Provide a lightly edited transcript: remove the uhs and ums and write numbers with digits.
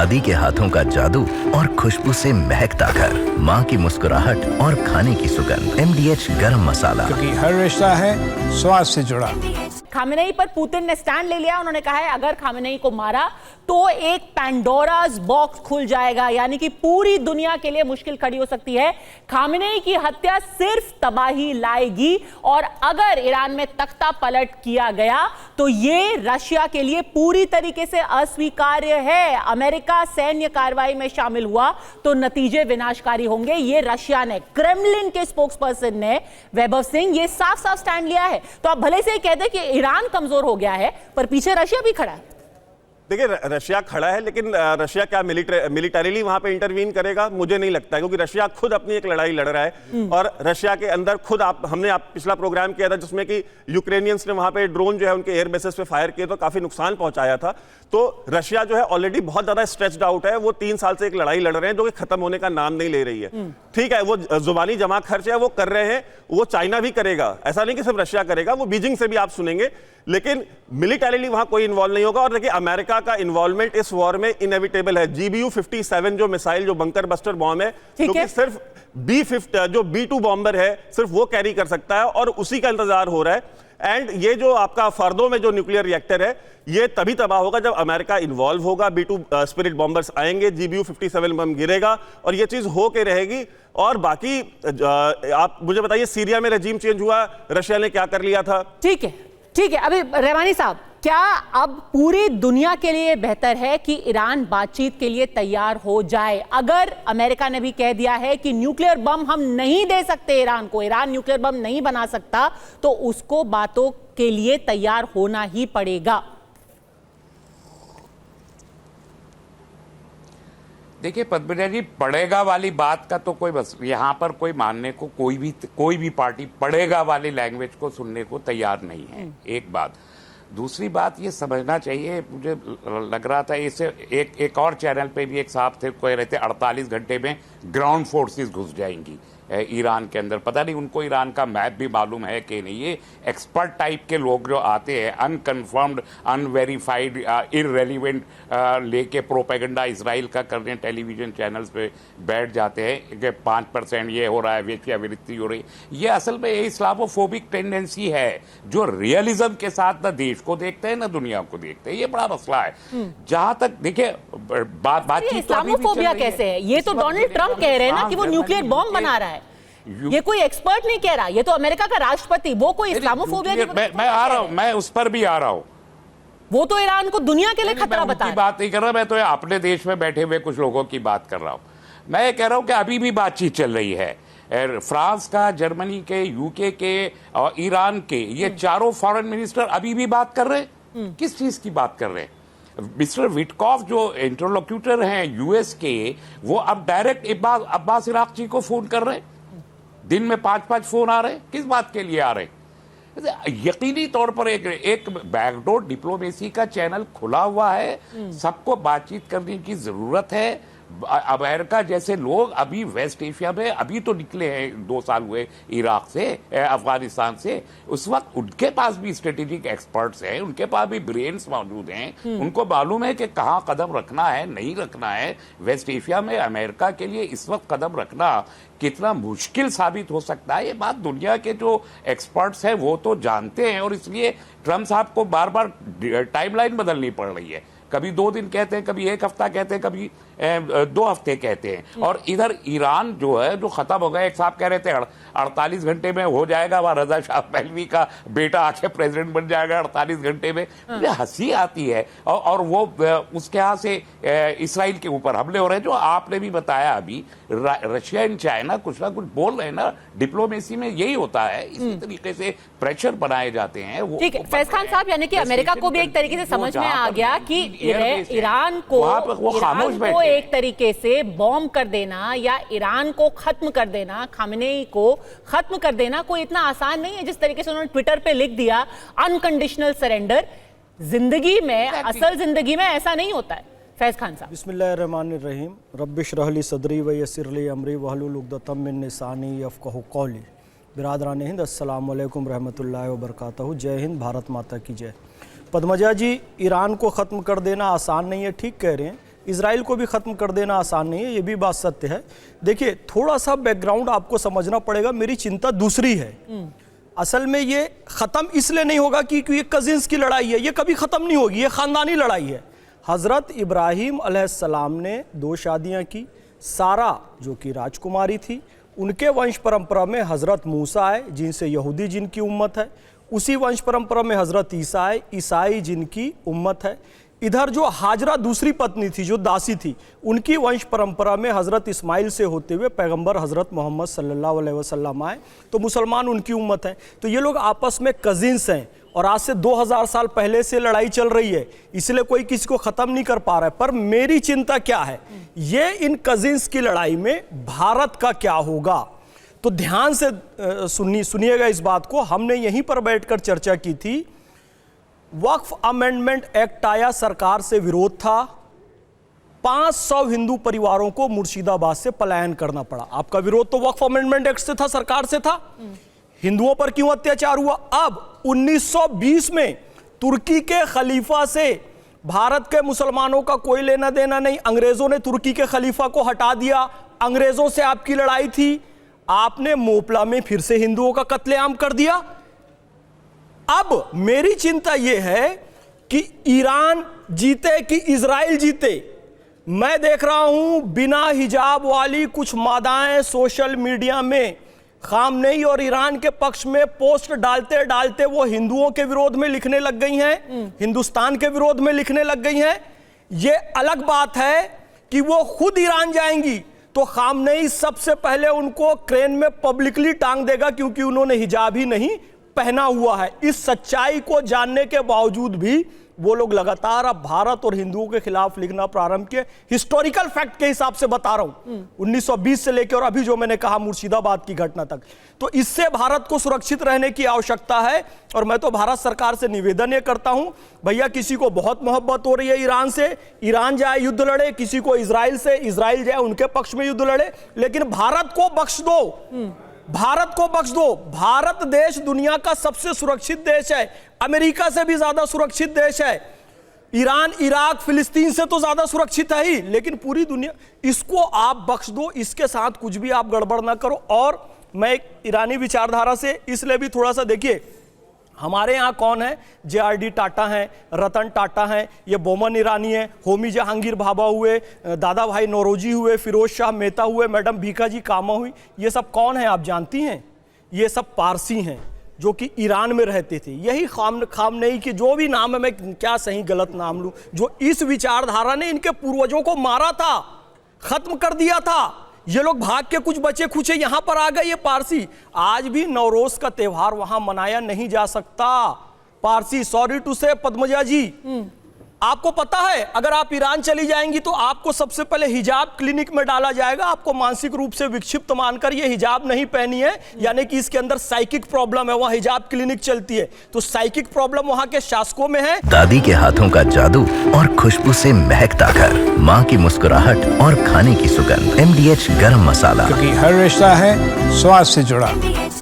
दादी के हाथों का जादू और खुशबू से महकता घर, माँ की मुस्कुराहट और खाने की सुगंध। MDH गरम मसाला, क्योंकि हर रिश्ता है स्वाद से जुड़ा। खामेनेई पर पुतिन ने स्टैंड ले लिया। उन्होंने कहा है अगर खामेनेई को मारा तो एक पैंडोरास बॉक्स खुल जाएगा, यानी कि पूरी दुनिया के लिए मुश्किल खड़ी हो सकती है। खामेनेई की हत्या सिर्फ तबाही लाएगी और अगर ईरान में तख्ता पलट किया गया तो ये रशिया के लिए पूरी तरीके से अस्वीकार्य है। अमेरिका सैन्य कार्रवाई में शामिल हुआ तो नतीजे विनाशकारी होंगे। ये रशिया ने, क्रेमलिन के स्पोक्सपर्सन ने वैभव सिंह, ये साफ साफ स्टैंड लिया है। तो आप भले से ही कहते हैं कि ईरान कमजोर हो गया है, पर पीछे रशिया भी खड़ा है। देखिए, रशिया खड़ा है, लेकिन रशिया क्या मिलिटरीली वहां पे इंटरवीन करेगा? मुझे नहीं लगता है, क्योंकि रशिया खुद अपनी एक लड़ाई लड़ रहा है और रशिया के अंदर खुद हमने पिछला प्रोग्राम किया था जिसमें कि यूक्रेनियंस ने वहां पे ड्रोन जो है उनके एयर बेसेस पे फायर किए तो काफी नुकसान पहुंचाया था। तो रशिया जो है ऑलरेडी बहुत ज्यादा स्ट्रेच्ड आउट है। वो 3 साल से एक लड़ाई लड़ रहे हैं जो कि खत्म होने का नाम नहीं ले रही है। ठीक है, वो जुबानी जमा खर्च है वो कर रहे हैं, वो चाइना भी करेगा, ऐसा नहीं कि सिर्फ रशिया करेगा, वो बीजिंग से भी आप सुनेंगे, लेकिन मिलिटरीली वहां कोई इन्वॉल्व नहीं होगा। और देखिए, अमेरिका का इन्वॉल्वमेंट इस वॉर में इनएविटेबल है। GBU-57 जो मिसाइल, जो बंकर बस्टर बॉम्ब है, क्योंकि सिर्फ जो B-2 बॉम्बर है सिर्फ वो कैरी कर सकता है और उसी का इंतजार हो रहा है। एंड ये जो आपका फर्दो में जो न्यूक्लियर रिएक्टर है ये तभी तबाह होगा जब अमेरिका इन्वॉल्व होगा। B-2 स्पिरिट बॉम्बर्स आएंगे, GBU-57 बम गिरेगा और ये चीज हो के रहेगी। और बाकी आप मुझे बताइए, सीरिया में रजीम चेंज हुआ, रशिया ने क्या कर लिया था? ठीक है, ठीक है। अभी रहमानी साहब, क्या अब पूरी दुनिया के लिए बेहतर है कि ईरान बातचीत के लिए तैयार हो जाए? अगर अमेरिका ने भी कह दिया है कि न्यूक्लियर बम हम नहीं दे सकते ईरान को, ईरान न्यूक्लियर बम नहीं बना सकता, तो उसको बातों के लिए तैयार होना ही पड़ेगा। देखिए पद्मजा जी, पड़ेगा वाली बात का तो कोई बस यहाँ पर कोई मानने को कोई भी पार्टी पड़ेगा वाली लैंग्वेज को सुनने को तैयार नहीं है। एक बात। दूसरी बात ये समझना चाहिए, मुझे लग रहा था इसे एक और चैनल पे भी एक साहब थे, कह रहे थे 48 घंटे में ग्राउंड फोर्सेस घुस जाएंगी ईरान के अंदर। पता नहीं उनको ईरान का मैप भी मालूम है कि नहीं। ये एक्सपर्ट टाइप के लोग जो आते हैं, अनकन्फर्म्ड, अनवेरीफाइड, इररेलिवेंट लेके प्रोपेगेंडा इसराइल का करने टेलीविजन चैनल्स पे बैठ जाते हैं कि 5% ये हो रहा है, वेश्यावृत्ति हो रही है। ये असल में ये इस्लामोफोबिक टेंडेंसी है जो रियलिज्म के साथ ना देश को देखते हैं ना दुनिया को देखते हैं। ये बड़ा मसला है। जहां तक देखिए बातचीत, इस्लामोफोबिया कैसे है? ये तो डोनाल्ड ट्रंप कह रहे हैं ना कि वो न्यूक्लियर बॉम्ब बना रहा है। ये कोई एक्सपर्ट नहीं कह रहा, ये तो अमेरिका का राष्ट्रपति, वो कोई इस्लामोफोबिया मैं आ रहा हूं, मैं उस पर भी आ रहा हूं। वो तो ईरान को दुनिया के लिए खतरा बता रहा है। बात नहीं कर रहा, मैं तो अपने देश में बैठे हुए कुछ लोगों की बात कर रहा हूं। मैं कह रहा हूं कि अभी भी बातचीत चल रही है। फ्रांस का, जर्मनी के, यूके के और ईरान के, ये चारों फॉरेन मिनिस्टर अभी भी बात कर रहे हैं। किस चीज की बात कर रहे हैं? मिस्टर विटकॉफ जो इंटरलोक्यूटर हैं यूएस के, वो अब डायरेक्ट अब्बास इराक़ची को फोन कर रहे हैं। दिन में 5-5 फोन आ रहे हैं। किस बात के लिए आ रहे हैं? यकीनी तौर पर एक बैकडोर डिप्लोमेसी का चैनल खुला हुआ है। सबको बातचीत करने की जरूरत है। अमेरिका जैसे लोग अभी वेस्ट एशिया में अभी तो निकले हैं, 2 साल हुए इराक से, अफगानिस्तान से। उस वक्त उनके पास भी स्ट्रेटेजिक एक्सपर्ट्स हैं, उनके पास भी ब्रेन्स मौजूद हैं। उनको मालूम है कि कहाँ कदम रखना है, नहीं रखना है। वेस्ट एशिया में अमेरिका के लिए इस वक्त कदम रखना कितना मुश्किल साबित हो सकता है, ये बात दुनिया के जो एक्सपर्ट्स हैं वो तो जानते हैं। और इसलिए ट्रंप साहब को बार बार टाइमलाइन बदलनी पड़ रही है। कभी 2 दिन कहते हैं, कभी 1 हफ्ता कहते हैं, कभी 2 हफ्ते कहते हैं। और इधर ईरान जो है जो खत्म हो गया, एक साहब कह रहे थे 48 घंटे में हो जाएगा, वह रजा शाह पहलवी का बेटा आके प्रेसिडेंट बन जाएगा 48 घंटे में। मुझे हंसी आती है। और वो उसके यहाँ से इसराइल के ऊपर हमले हो रहे हैं, जो आपने भी बताया अभी। रशिया एंड चाइना कुछ ना कुछ बोल रहे हैं ना, डिप्लोमेसी में यही होता है। इसी तरीके से प्रेशर बनाए जाते हैं। ठीक है फैज खान साहब, यानी कि अमेरिका को भी एक तरीके से समझ में आ गया कि ईरान को एक तरीके से बॉम्ब कर देना या ईरान को खत्म कर देना, खामेनेई को खत्म कर देना कोई इतना आसान नहीं है जिस तरीके से उन्होंने ट्विटर पे लिख दिया अनकंडीशनल सरेंडर। जिंदगी में, असल जिंदगी में ऐसा नहीं होता है। फैज खान साहब। बिस्मिल्लाहिर्रहमानिर्रहीम। रब्बिश रहली सदरी व यस्सिर ली अमरी वहलुल उक़दतम मिन लिसानी यफ़क़हू क़ौली। बिरादरान हिंद, अस्सलाम वालेकुम रहमतुल्लाहि व बरकातहू। जय हिंद, भारत माता की जय। पद्मजा जी, ईरान को ख़त्म कर देना आसान नहीं है, ठीक कह रहे हैं, इजराइल को भी ख़त्म कर देना आसान नहीं है, ये भी बात सत्य है। देखिए, थोड़ा सा बैकग्राउंड आपको समझना पड़ेगा, मेरी चिंता दूसरी है। असल में ये ख़त्म इसलिए नहीं होगा कि ये कजिन्स की लड़ाई है, ये कभी ख़त्म नहीं होगी, ये ख़ानदानी लड़ाई है। हज़रत इब्राहीम अलैहिस्सलाम ने 2 शादियाँ की। सारा जो कि राजकुमारी थी, उनके वंश परंपरा में हज़रत मूसा आए जिनसे यहूदी जिनकी उम्मत है, उसी वंश परंपरा में हज़रत ईसा आए, ईसाई जिनकी उम्मत है। इधर जो हाजरा दूसरी पत्नी थी, जो दासी थी, उनकी वंश परंपरा में हज़रत इस्माइल से होते हुए पैगंबर हज़रत मोहम्मद सल्लल्लाहु अलैहि वसल्लम आए, तो मुसलमान उनकी उम्मत है। तो ये लोग आपस में कजिन्स हैं और आज से 2000 साल पहले से लड़ाई चल रही है, इसलिए कोई किसी को ख़त्म नहीं कर पा रहा है। पर मेरी चिंता क्या है, ये इन कजिन्स की लड़ाई में भारत का क्या होगा। तो ध्यान से सुनिएगा इस बात को। हमने यहीं पर बैठकर चर्चा की थी। वक्फ अमेंडमेंट एक्ट आया, सरकार से विरोध था, 500 हिंदू परिवारों को मुर्शिदाबाद से पलायन करना पड़ा। आपका विरोध तो वक्फ अमेंडमेंट एक्ट से था, सरकार से था। हिंदुओं पर क्यों अत्याचार हुआ? अब 1920 में तुर्की के खलीफा से भारत के मुसलमानों का कोई लेना देना नहीं, अंग्रेजों ने तुर्की के खलीफा को हटा दिया। अंग्रेजों से आपकी लड़ाई थी, आपने मोपला में फिर से हिंदुओं का कत्लेआम कर दिया। अब मेरी चिंता यह है कि ईरान जीते कि इजराइल जीते। मैं देख रहा हूं बिना हिजाब वाली कुछ मादाएं सोशल मीडिया में खामनेई और ईरान के पक्ष में पोस्ट डालते डालते वो हिंदुओं के विरोध में लिखने लग गई हैं, हिंदुस्तान के विरोध में लिखने लग गई हैं। ये अलग बात है कि वो खुद ईरान जाएंगी तो खामनेई सबसे पहले उनको क्रेन में पब्लिकली टांग देगा, क्योंकि उन्होंने हिजाब ही नहीं पहना हुआ है। इस सच्चाई को जानने के बावजूद भी वो लोग लगातार अब भारत और हिंदुओं के खिलाफ लिखना प्रारंभ किए। हिस्टोरिकल फैक्ट के हिसाब से बता रहा हूं, 1920 से लेकर और अभी जो मैंने कहा मुर्शिदाबाद की घटना तक। तो इससे भारत को सुरक्षित रहने की आवश्यकता है। और मैं तो भारत सरकार से निवेदन ये करता हूं, भैया किसी को बहुत मोहब्बत हो रही है ईरान से, ईरान जाए युद्ध लड़े, किसी को इजराइल से, इजराइल जाए उनके पक्ष में युद्ध लड़े, लेकिन भारत को बख्श दो, भारत को बख्श दो। भारत देश दुनिया का सबसे सुरक्षित देश है, अमेरिका से भी ज्यादा सुरक्षित देश है। ईरान, इराक, फिलिस्तीन से तो ज्यादा सुरक्षित है ही, लेकिन पूरी दुनिया, इसको आप बख्श दो, इसके साथ कुछ भी आप गड़बड़ ना करो। और मैं एक ईरानी विचारधारा से इसलिए भी थोड़ा सा, देखिए हमारे यहाँ कौन है, JRD टाटा हैं, रतन टाटा हैं, ये बोमन ईरानी है, होमी जहांगीर भाभा हुए, दादा भाई नौरोजी हुए, फिरोज शाह मेहता हुए, मैडम भीखाजी कामा हुई, ये सब कौन है आप जानती हैं? ये सब पारसी हैं जो कि ईरान में रहते थे। यही खामनेई की जो भी नाम है, मैं क्या सही गलत नाम लूं, जो इस विचारधारा ने इनके पूर्वजों को मारा था, खत्म कर दिया था। ये लोग भाग के कुछ बचे खुचे यहां पर आ गए। ये पारसी, आज भी नवरोज का त्योहार वहां मनाया नहीं जा सकता। पारसी, सॉरी टू से पद्मजा जी, आपको पता है अगर आप ईरान चली जाएंगी तो आपको सबसे पहले हिजाब क्लिनिक में डाला जाएगा। आपको मानसिक रूप से विक्षिप्त मानकर ये हिजाब नहीं पहनी है, यानी कि इसके अंदर साइकिक प्रॉब्लम है, वहां हिजाब क्लिनिक चलती है, तो साइकिक प्रॉब्लम वहां के शासकों में है। दादी के हाथों का जादू और खुशबू से महकता घर, माँ की मुस्कुराहट और खाने की सुगंध, MDH गरम मसाला। क्योंकि हर रिश्ता है स्वाद से जुड़ा।